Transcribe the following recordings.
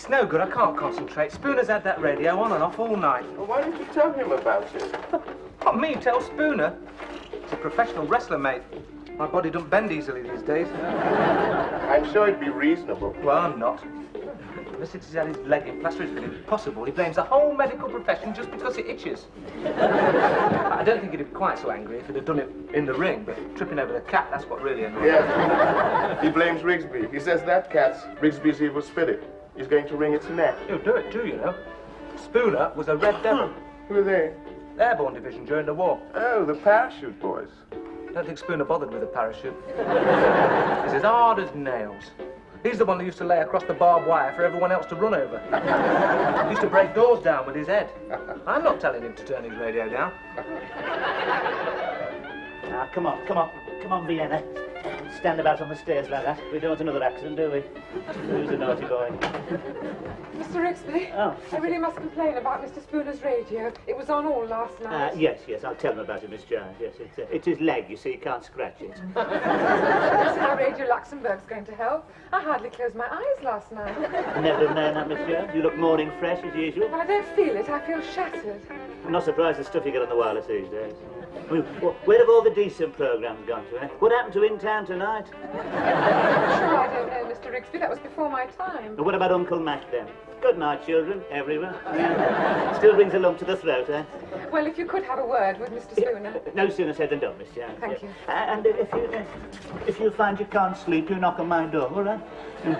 It's no good, I can't concentrate. Spooner's had that radio on and off all night. Well, why didn't you tell him about it? Not me, tell Spooner. He's a professional wrestler, mate. My body don't bend easily these days. I'm sure he'd be reasonable. Well, I'm not. Ever since he's had his leg in plaster, it's been impossible. He blames the whole medical profession just because it itches. I don't think he'd be quite so angry if he'd have done it in the ring, but tripping over the cat, that's what really annoys him. Yeah. He blames Rigsby. He says that cat's Rigsby's evil spirit. He's going to wring its neck. He'll do it too, you know. Spooner was a Red Devil. Who are they? Airborne division during the war. Oh, the parachute boys. I don't think Spooner bothered with a parachute. He's as hard as nails. He's the one who used to lay across the barbed wire for everyone else to run over. He used to break doors down with his head. I'm not telling him to turn his radio down. Now, come on, Vienna. Stand about on the stairs like that. We don't want another accident, do we? Who's a naughty boy? Mr. Rigsby, I really must complain about Mr. Spooner's radio. It was on all last night. Yes, I'll tell him about it, Miss Giles. Yes, it's his leg, you see, he can't scratch it. That's how Radio Luxembourg's going to help. I hardly closed my eyes last night. Never have known that, Miss Giles. You look morning fresh as usual. Well, I don't feel it. I feel shattered. I'm not surprised the stuff you get on the wireless these days. I mean, where have all the decent programmes gone to, eh? What happened to In Town Tonight? Sure, I don't know, Mr. Rigsby. That was before my time. What about Uncle Mac, then? Good night, children, everyone. Still brings a lump to the throat, eh? Well, if you could have a word with Mr. Spooner. No sooner said than done, Miss Jones. Thank you. And if you find you can't sleep, you knock on my door, all right?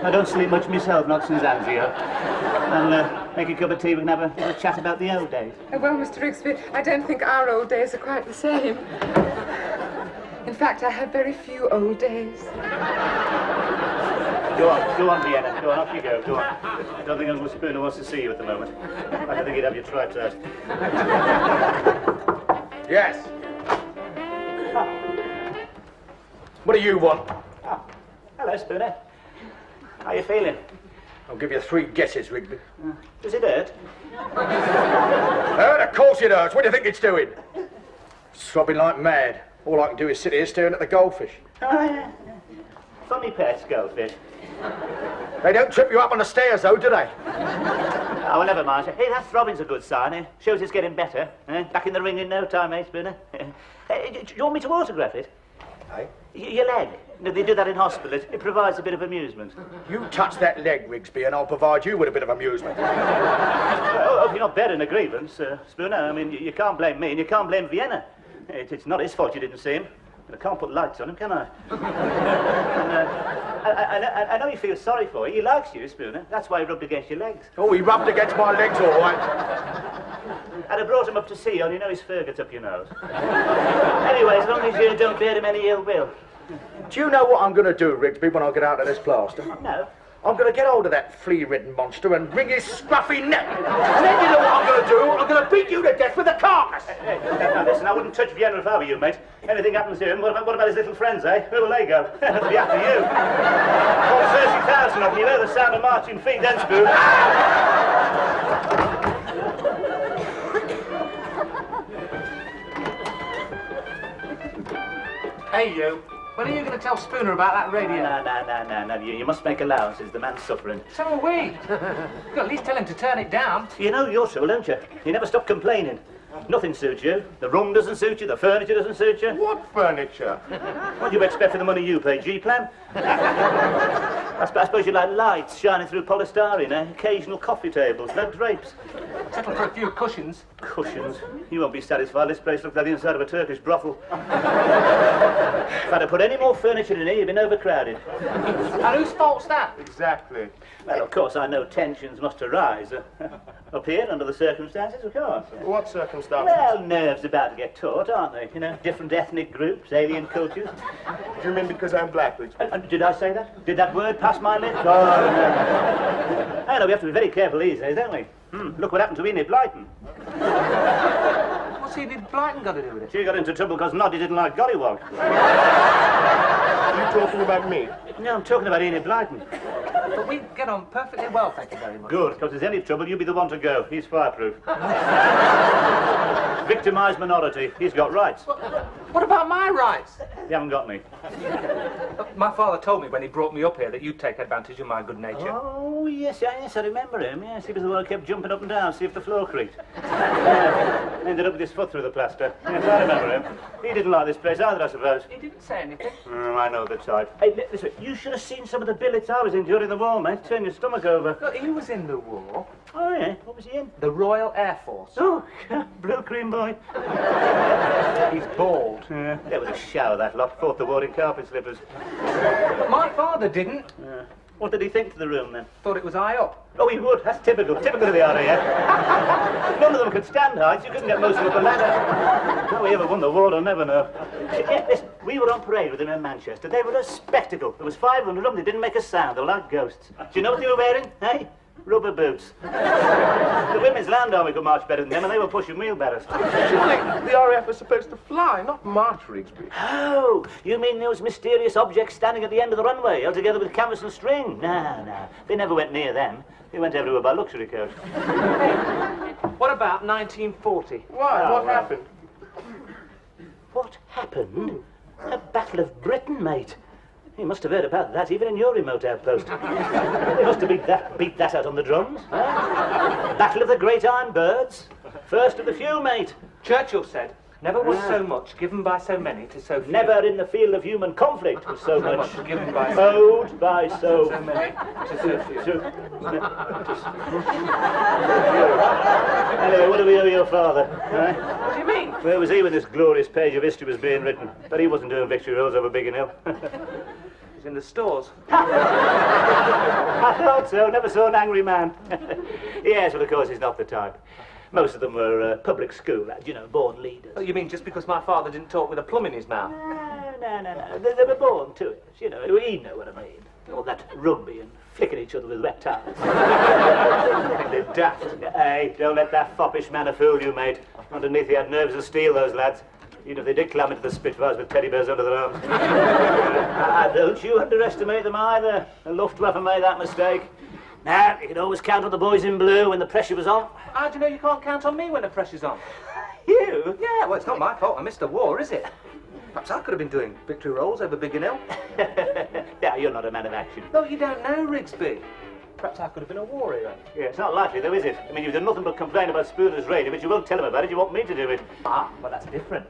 I don't sleep much myself, not since Anzio. I'll make a cup of tea, we can have a little chat about the old days. Well, Mr. Rigsby, I don't think our old days are quite the same. In fact, I have very few old days. Go on, Vienna. Go on, off you go. Go on. I don't think Uncle Spooner wants to see you at the moment. I don't think he'd have you tried out. Yes. What do you want? Oh, hello, Spooner. How you feeling? I'll give you 3 guesses, Rigby. Does it hurt? Hurt? Of course it hurts. What do you think it's doing? Throbbing like mad. All I can do is sit here staring at the goldfish. Oh, yeah. Funny pets, goldfish. They don't trip you up on the stairs, though, do they? Oh, well, never mind. Hey, that throbbing's a good sign, eh? Shows it's getting better. Eh? Back in the ring in no time, eh, Spooner? Hey, do you want me to autograph it? Hey? Your leg. No, they do that in hospital. It provides a bit of amusement. You touch that leg, Rigsby, and I'll provide you with a bit of amusement. Oh, you're not bearing a grievance, Spooner. I mean, you can't blame me, and you can't blame Vienna. It's not his fault you didn't see him. I can't put lights on him, can I? And I know you feel sorry for him. He likes you, Spooner. That's why he rubbed against your legs. Oh, he rubbed against my legs, all right. And I brought him up to see you, and you know his fur gets up your nose. Anyway, as long as you don't bear him any ill will. Do you know what I'm going to do, Rigsby, when I get out of this plaster? No. I'm going to get hold of that flea-ridden monster and wring his scruffy neck. And then you know what I'm going to do? I'm going to beat you to death with a carcass. Hey, now listen, I wouldn't touch Vienna if I were you, mate. Anything happens to him, what about his little friends, eh? Where will they go? They'll be after you. All 30,000 of them, you know the sound of marching feet, then, Spoon. Hey, you. When are you going to tell Spooner about that radio? No. You must make allowances. The man's suffering. So are we. You've got to at least tell him to turn it down. You know your trouble, don't you? You never stop complaining. Nothing suits you. The room doesn't suit you. The furniture doesn't suit you. What furniture? What do you expect for the money you pay? G-Plan? I suppose you like lights shining through polystyrene, eh? Occasional coffee tables, no drapes. Settle for a few cushions. Cushions? You won't be satisfied. This place looks like the inside of a Turkish brothel. If I'd have put any more furniture in here, you'd been overcrowded. And whose fault's that? Exactly. Well, of course, I know tensions must arise. Up here, under the circumstances, of course. What circumstances? Well, nerves about to get taut, aren't they? You know, different ethnic groups, alien cultures. Do you mean because I'm black, Rigsby? Did I say that? Did that word pass my lips? Oh, no. I know we have to be very careful these days, don't we? Look what happened to Enid Blyton. What's Enid Blyton got to do with it? She got into trouble because Noddy didn't like Gollywog. Are you talking about me? No, I'm talking about Enid Blyton. But we get on perfectly well, thank you very much. Good, because if there's any trouble, you be the one to go. He's fireproof. Victimised minority. He's got rights. What about my rights? You haven't got any. My father told me when he brought me up here that you'd take advantage of my good nature. Oh, yes, I remember him. Yes, he was the one who kept jumping up and down, see if the floor creaked. Ended up with his foot through the plaster. Yes, I remember him. He didn't like this place either, I suppose. He didn't say anything. Oh, I know the type. Hey, listen, you should have seen some of the billets I was in during the war, mate. Turn your stomach over. Look, he was in the war. Oh, yeah? What was he in? The Royal Air Force. Oh, blue cream boy. He's bald. Yeah, they would have showered that lot. Fought the war in carpet slippers. But my father didn't. What did he think to the room, then? Thought it was high up. Oh, he would. That's typical. Typical of the RAF. None of them could stand heights. You couldn't get most of them up a ladder. How he ever won the war, I'll never know. Yeah, listen, we were on parade with them in Manchester. They were a spectacle. There was 500 of them. They didn't make a sound. They were like ghosts. Do you know what they were wearing, eh? Rubber boots. The Women's Land Army could march better than them, and they were pushing wheelbarrows. Surely the RAF was supposed to fly, not march, Rigsby. Oh, you mean those mysterious objects standing at the end of the runway, held together with canvas and string? No. They never went near them. They went everywhere by luxury coach. What about 1940? Why? What happened? What happened? The Battle of Britain, mate. You must have heard about that even in your remote outpost. They must have beat that out on the drums. Huh? Battle of the Great Iron Birds. First of the few, mate. Churchill said, never was so much given by so many to so few. Never in the field of human conflict was so much given by so owed by so many to so few. Anyway, what do we owe your father? Huh? What do you mean? Where was he when this glorious page of history was being written? But he wasn't doing victory roads over Biggin Hill. He's in the stores. I thought so. Never saw an angry man. Yes, well, of course, he's not the type. Most of them were public school lads, you know, born leaders. Oh, you mean just because my father didn't talk with a plum in his mouth? No. They were born to it, you know. He'd know what I mean. All that rugby and flicking each other with wet towels. They're daft. Hey, don't let that foppish manner fool you, mate. Underneath, he had nerves of steel, those lads. Even if they did climb into the Spitfires with teddy bears under their arms. Don't you underestimate them either. The Luftwaffe made that mistake. Nah, you could always count on the boys in blue when the pressure was on. How do you know you can't count on me when the pressure's on? You? Yeah, well, it's not my fault I missed the war, is it? Perhaps I could have been doing victory rolls over Biggin Hill. Yeah, you're not a man of action. No, you don't know, Rigsby. Perhaps I could have been a war hero. Yeah, it's not likely, though, is it? I mean, you've done nothing but complain about Spooner's radio, but you won't tell him about it. You want me to do it. Ah, well, that's different.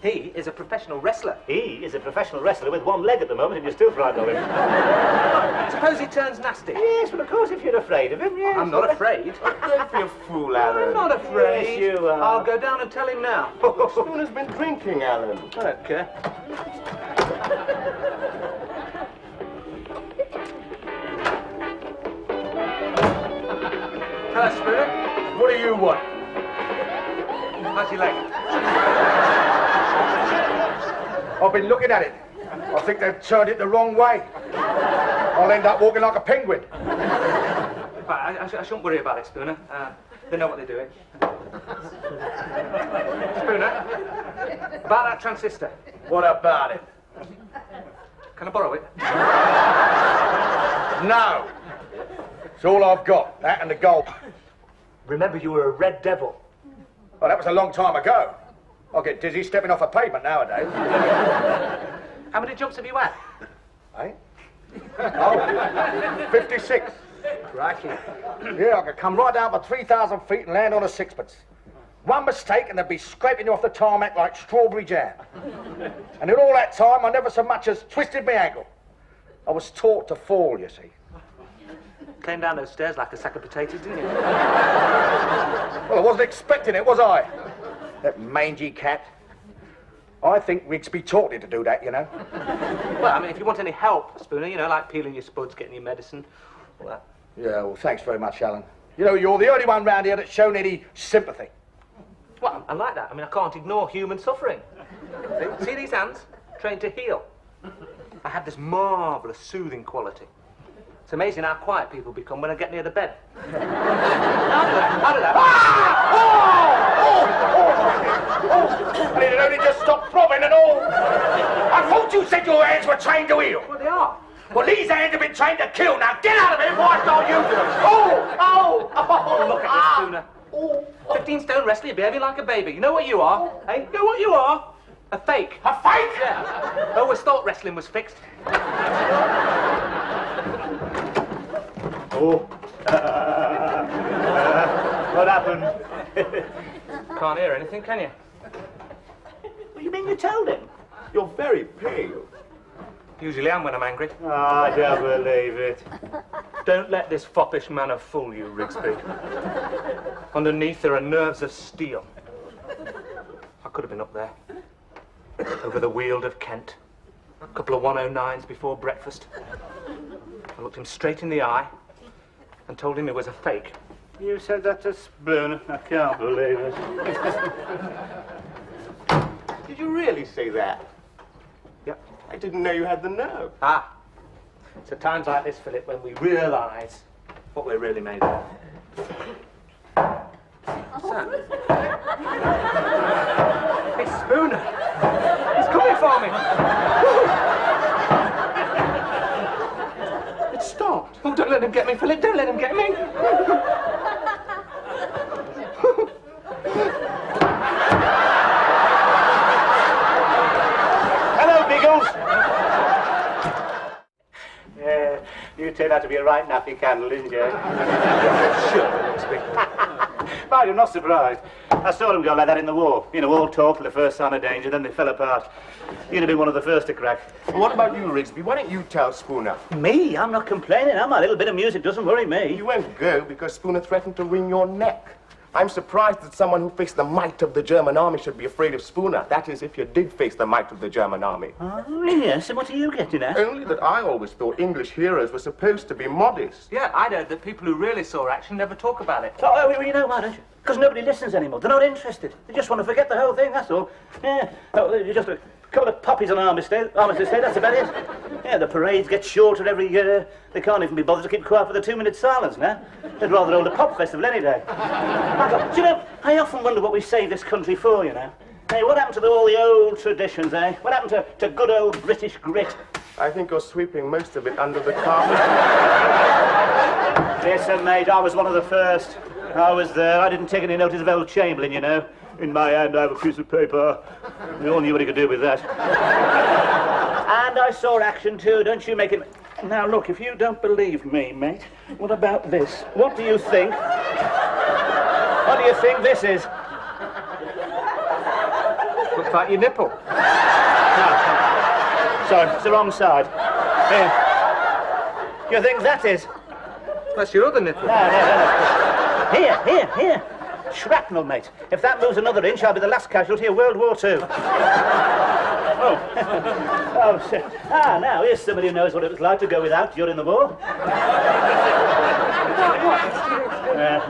He is a professional wrestler. He is a professional wrestler with one leg at the moment, and you're still frightened of him. Suppose he turns nasty. Yes, well, of course, if you're afraid of him, yes. I'm not afraid. Don't be a fool, Alan. I'm not afraid. Yes, you are. I'll go down and tell him now. Spooner's been drinking, Alan. I don't care. Hello, Spooner. What do you want? How's your leg? I've been looking at it. I think they've turned it the wrong way. I'll end up walking like a penguin. But I shouldn't worry about it, Spooner. They know what they're doing. Spooner, about that transistor. What about it? Can I borrow it? No. It's all I've got, that and the gold. Remember, you were a red devil. Well, that was a long time ago. I get dizzy stepping off a pavement nowadays. How many jumps have you had? Eh? Oh, 56. Crikey. Yeah, I could come right down for 3,000 feet and land on a sixpence. One mistake and they'd be scraping you off the tarmac like strawberry jam. And in all that time, I never so much as twisted my ankle. I was taught to fall, you see. Came down those stairs like a sack of potatoes, didn't you? Well, I wasn't expecting it, was I? That mangy cat. I think Rigsby taught him to do that, you know. Well, I mean, if you want any help, Spooner, you know, like peeling your spuds, getting your medicine, all that. Yeah, well, thanks very much, Alan. You know, you're the only one round here that's shown any sympathy. Well, I like that. I mean, I can't ignore human suffering. See these hands? Trained to heal. I have this marvellous soothing quality. It's amazing how quiet people become when I get near the bed. How did that? And it only just stopped throbbing and all. I thought you said your hands were trained to heal. Well, they are. Well, these hands have been trained to kill. Now get out of here before I start using them. Look at this, Spooner. 15 stone wrestler, you behave like a baby. You know what you are? Hey, you know what you are? A fake. A fake? Yeah. I always thought wrestling was fixed. Oh. What happened? Can't hear anything, can you? What do you mean you told him? You're very pale. Usually am when I'm angry. Oh, I don't believe it. Don't let this foppish manner fool you, Rigsby. Underneath there are nerves of steel. I could have been up there. Over the Weald of Kent. A couple of 109s before breakfast. I looked him straight in the eye and told him it was a fake. You said that to Spooner. I can't believe it. Did you really say that? Yep. I didn't know you had the nerve. Ah. It's at times like this, Philip, when we realise what we're really made of. What's that? It's Spooner. He's coming for me. It stopped. Oh, don't let him get me, Philip. Don't let him get me. Hello, Biggles. You turned out to be a right nappy candle, didn't you? Sure, Rigsby. Mind, I'm not surprised. I saw them go like that in the war. You know, all talk till the first sign of danger, then they fell apart. You'd have been one of the first to crack. What about you, Rigsby? Why don't you tell Spooner? Me? I'm not complaining. A little bit of music doesn't worry me. You won't go because Spooner threatened to wring your neck. I'm surprised that someone who faced the might of the German army should be afraid of Spooner. That is, if you did face the might of the German army. Oh, yes, and what are you getting at? Only that I always thought English heroes were supposed to be modest. Yeah, I'd heard that people who really saw action never talk about it. Oh, well, you know why, don't you? Because nobody listens anymore. They're not interested. They just want to forget the whole thing, that's all. Yeah, just a couple of poppies on Armistice Day, that's about it. Yeah, the parades get shorter every year. They can't even be bothered to keep quiet for the 2-minute silence now. They'd rather hold a pop festival any day. Do you know, I often wonder what we saved this country for, you know. Hey, what happened to all the old traditions, eh? What happened to good old British grit? I think you're sweeping most of it under the carpet. Listen, mate, I was one of the first. I was there. I didn't take any notice of old Chamberlain, you know. In my hand, I have a piece of paper. We all knew what he could do with that. And I saw action, too. Don't you make it... Now, look, if you don't believe me, mate, what about this? What do you think? What do you think this is? Looks like your nipple. No. Sorry, it's the wrong side. Here. You think that is? That's your other nipple. No. Here. Shrapnel, mate. If that moves another inch, I'll be the last casualty of World War II. Oh, shit. Now, here's somebody who knows what it was like to go without during the war.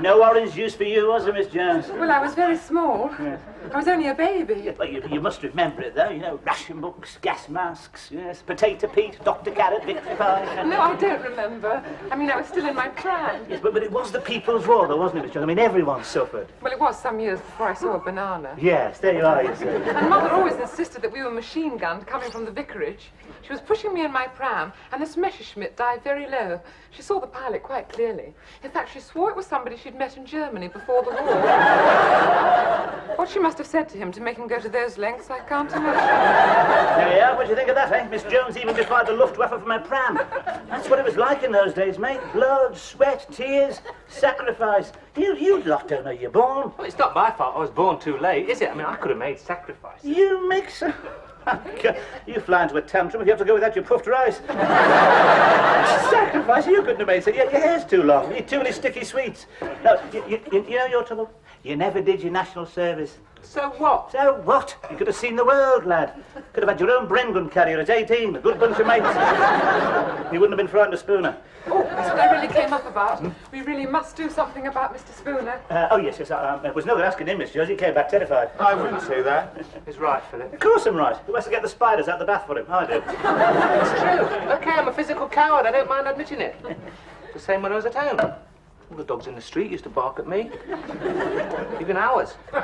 No orange juice for you, was there, Miss Jones? Well, I was very small. Yes. I was only a baby. Well, you must remember it, though. You know, ration books, gas masks, yes, Potato Pete, Dr. Carrot, Victory Pie. No, I don't remember. I mean, I was still in my prime. Yes, but it was the People's War, though, wasn't it, Miss Jones? I mean, everyone suffered. Well, it was some years before I saw a banana. Yes, there you are, you see. And Mother always insisted that we were machine gunned coming from the vicarage. She was pushing me in my pram, and this Messerschmitt dived very low. She saw the pilot quite clearly. In fact, she swore it was somebody she'd met in Germany before the war. What she must have said to him to make him go to those lengths, I can't imagine. There you are. What do you think of that, eh? Miss Jones even defied the Luftwaffe for my pram. That's what it was like in those days, mate. Blood, sweat, tears, sacrifice. You lot don't know you're born. Well, it's not my fault I was born too late, is it? I mean, I could have made sacrifices. You make some... You fly into a tantrum if you have to go without your puffed rice. Sacrifice? You couldn't have made it. Your hair's too long. You eat too many sticky sweets. No, you know your trouble? You never did your national service. So what? So what? You could have seen the world, lad. Could have had your own Bren gun carrier at 18, a good bunch of mates. You wouldn't have been frightened of Spooner. Oh, that's what I really came up about. We really must do something about Mr. Spooner. Yes. There was no good asking him, Miss Jones. He came back terrified. I wouldn't say that. He's right, Philip. Of course I'm right. Who has to get the spiders out the bath for him? I do. It's true. Okay, I'm a physical coward. I don't mind admitting it. The same when I was at home. All the dogs in the street used to bark at me. Even ours. There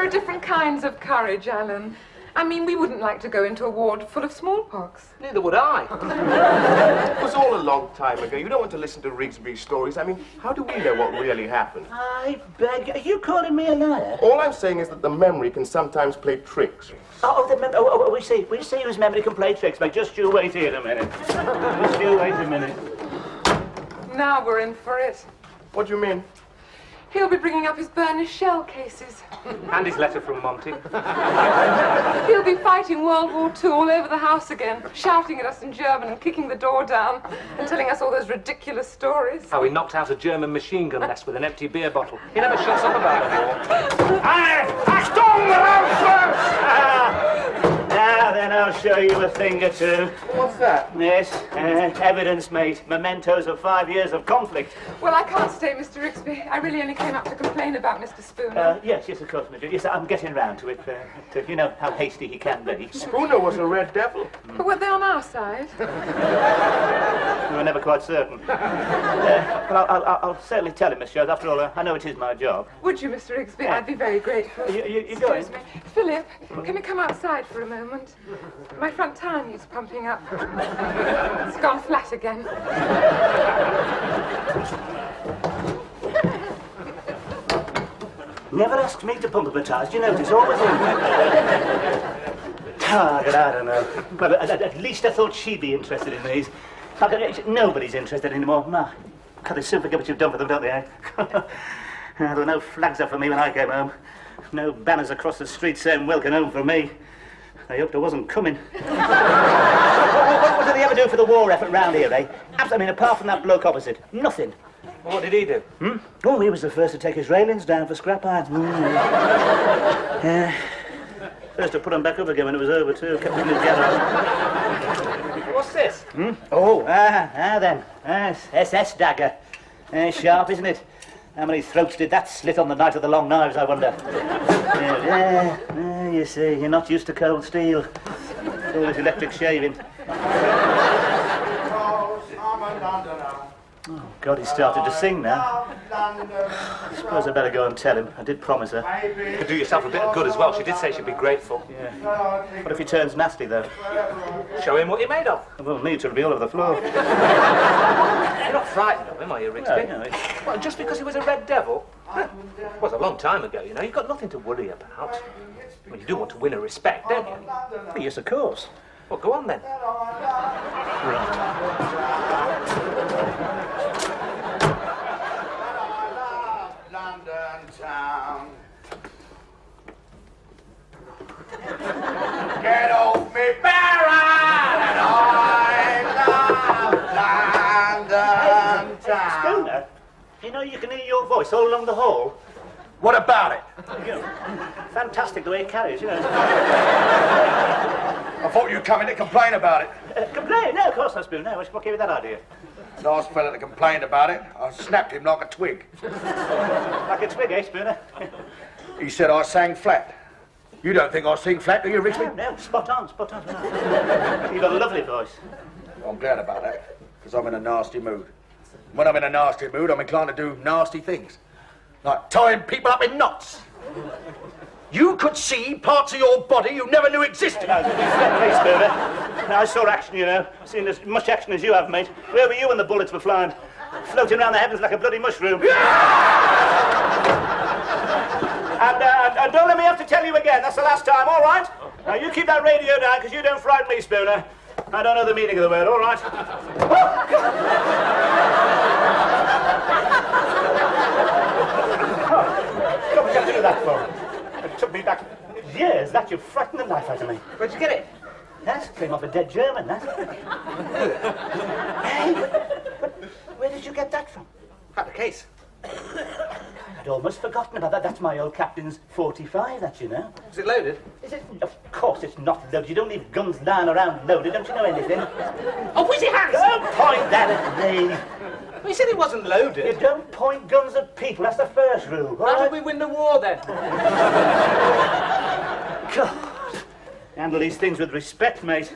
are different kinds of courage, Alan. I mean, we wouldn't like to go into a ward full of smallpox. Neither would I. It was all a long time ago. You don't want to listen to Rigsby's stories. I mean, how do we know what really happened? I beg, are you calling me a liar? All I'm saying is that the memory can sometimes play tricks. We see whose memory can play tricks, mate. Just you wait here a minute. Just you wait a minute. Now we're in for it. What do you mean? He'll be bringing up his burnished shell cases. And his letter from Monty. He'll be fighting World War II all over the house again, shouting at us in German and kicking the door down and telling us all those ridiculous stories. How he knocked out a German machine gun nest with an empty beer bottle. He never shuts up about it all. Now then, I'll show you a thing or two. What's that? Yes, evidence, mate. Mementos of 5 years of conflict. Well, I can't stay, Mr. Rigsby. I really only came up to complain about Mr. Spooner. Yes, of course, Madrid. Yes, I'm getting round to it. You know how hasty he can be. Spooner was a red devil. But were they on our side? We were never quite certain. Well, I'll certainly tell him, Miss Jones. After all, I know it is my job. Would you, Mr. Rigsby? I'd be very grateful. You going? Excuse me. Philip, can we come outside for a moment? My front tire needs pumping up. It's gone flat again. Never asks me to pump up the tires, do you notice? Always in. I don't know. Well, at least I thought she'd be interested in these. Nobody's interested anymore. God, they soon forget what you've done for them, don't they? There were no flags up for me when I came home. No banners across the street saying welcome home for me. I hoped I wasn't coming. What did they ever do for the war effort round here, eh? I mean, apart from that bloke opposite, nothing. Well, what did he do? Oh, he was the first to take his railings down for scrap iron. First to put them back up again when it was over, too. Kept them together. What's this? Oh, then. SS dagger. Sharp, isn't it? How many throats did that slit on the night of the long knives, I wonder? You see, you're not used to cold steel. It's always electric shaving. Oh, God, he started to sing now. I suppose I better go and tell him. I did promise her. You could do yourself a bit of good as well. She did say she'd be grateful. Yeah. What if he turns nasty, though? Show him what you're made of. Well, me to be all over the floor. You're not frightened of him, are you, Rigsby? No, Well, just because he was a red devil? Well, it was a long time ago, you know. You've got nothing to worry about. Well, you do want to win her respect, don't you? Well, yes, of course. Well, go on then. London town. Get off me, Baron, and I love London town. Spooner, you know you can hear your voice all along the hall. What about it? You know, fantastic the way it carries, you know. I thought you'd come in to complain about it. Complain? No, of course not, Spooner. No, what gave you that idea? Last fella that complained about it, I snapped him like a twig. Like a twig, eh, Spooner? He said I sang flat. You don't think I sing flat, do you, Rigsby? No, spot on. You've got a lovely voice. I'm glad about that, because I'm in a nasty mood. When I'm in a nasty mood, I'm inclined to do nasty things. Like tying people up in knots. You could see parts of your body you never knew existed. No, hey, Spooner. Now, I saw action, you know. Seen as much action as you have, mate. Where were you when the bullets were flying? Floating around the heavens like a bloody mushroom. And don't let me have to tell you again. That's the last time, all right? Now, you keep that radio down, because you don't frighten me, Spooner. I don't know the meaning of the word, all right? What did you do that for? It took me back years. That you frightened the life out of me. Where'd you get it? That came off a dead German, that. Hey, but where did you get that from? At the case. I'd almost forgotten about that. That's my old captain's 45, that, you know. Is it loaded? Is it? Of course it's not loaded. You don't leave guns lying around loaded. Don't you know anything? Oh, Wizzy Hands! Don't point that at me. Well, you said it wasn't You loaded. don't point guns at people. That's the first rule. all How right? did we win the war then? God. Handle these things with respect, mate.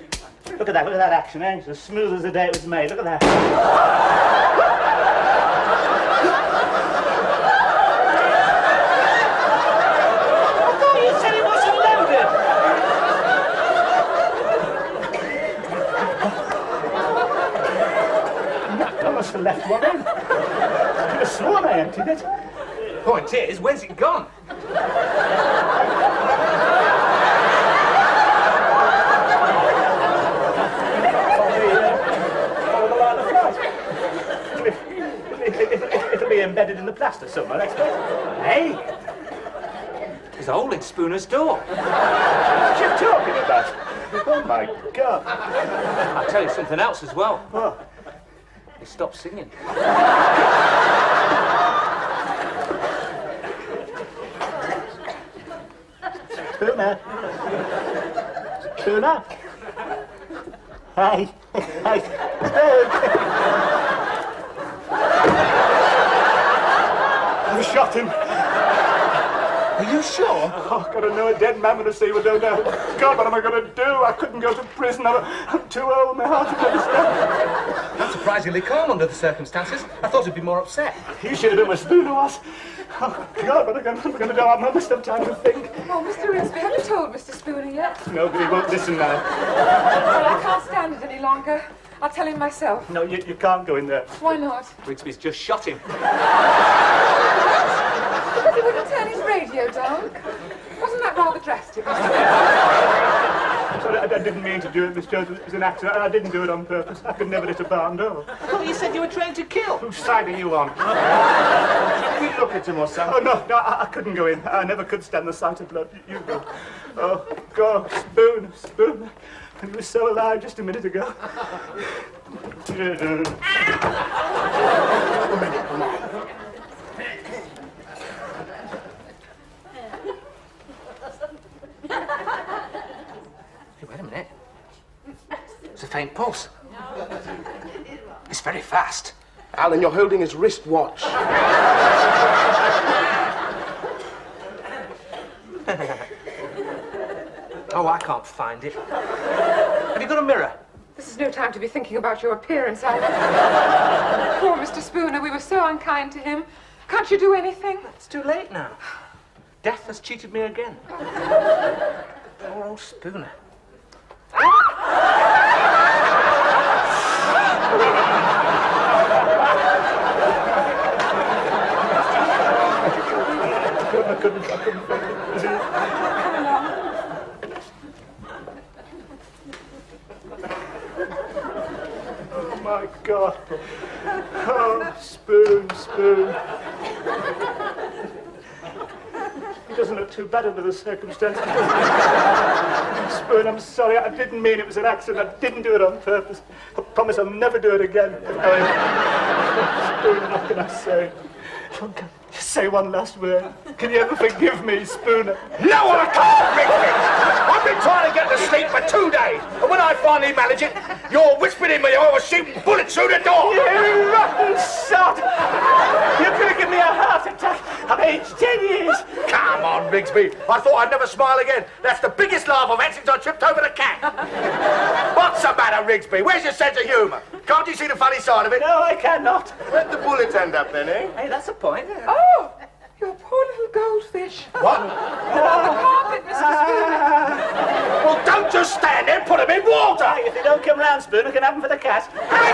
Look at that action, eh? It's as smooth as the day it was made. Look at that. have left one in. I could have sworn I emptied it. Point is, where's it gone? Follow the line of flight. It'll be embedded in the plaster somewhere, I expect. Hey, There's a hole in Spooner's door. what you talking about? Oh, my God. I'll tell you something else as well. What? He stopped singing. Spooner. Spooner. Hey. Hey. Spoon. I've shot him. Are you sure? Oh, gotta know a dead man with a sea with no doubt. God, what am I gonna do? I couldn't go to prison. I'm too old. My heart is gonna stop. I'm surprisingly calm under the circumstances. I thought he'd be more upset. You should have been where Spooner was. Oh, God, what am I gonna do? I must have time to think. Oh, Mr. Rigsby, have you told Mr. Spooner yet? Nobody won't listen now. Well, I can't stand it any longer. I'll tell him myself. No, you can't go in there. Why not? Rigsby's just shot him. Because he wouldn't turn his radio down. Wasn't that rather drastic? Sorry, I didn't mean to do it, Miss Jones. It was an accident. I didn't do it on purpose. I could never hit a barn door. Well, you said you were trained to kill. Whose side are you on? Should we look at him or something? Oh, no, I couldn't go in. I never could stand the sight of blood. You go. Oh, God, Spoon. And he was so alive just a minute ago. Hey, wait a minute. It's a faint pulse. It's very fast. Alan, you're holding his wristwatch. Oh, I can't find it. Have you got a mirror? This is no time to be thinking about your appearance, Alan. Poor Mr. Spooner, we were so unkind to him. Can't you do anything? It's too late now. Death has cheated me again. Poor old Spooner. I couldn't think. Come along. Oh, my God. Oh, Spoon. He doesn't look too bad under the circumstances. Spoon, I'm sorry. I didn't mean it was an accident. I didn't do it on purpose. I promise I'll never do it again. Spoon, what can I say? Just say one last word. Can you ever forgive me, Spooner? No, I can't, Rigby! I've been trying to get to sleep for 2 days, and when I finally manage it, you're whispering in my ear, I was shooting bullets through the door! You rotten sod! You're gonna give me a heart attack. I've aged 10 years. Come on, Rigsby. I thought I'd never smile again. That's the biggest laugh I've had since I tripped over the cat. What's the matter, Rigsby? Where's your sense of humour? Can't you see the funny side of it? No, I cannot. Where'd the bullet end up then, eh? Hey, that's a point. Oh, your poor little goldfish. What? On the carpet, Mr. Spooner. Well, don't just stand there, put him in water! Hey, if they don't come round, Spoon, I can have them for the cat. Let me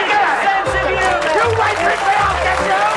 get a sense of humour! You wait, Rigsby, I'll get you!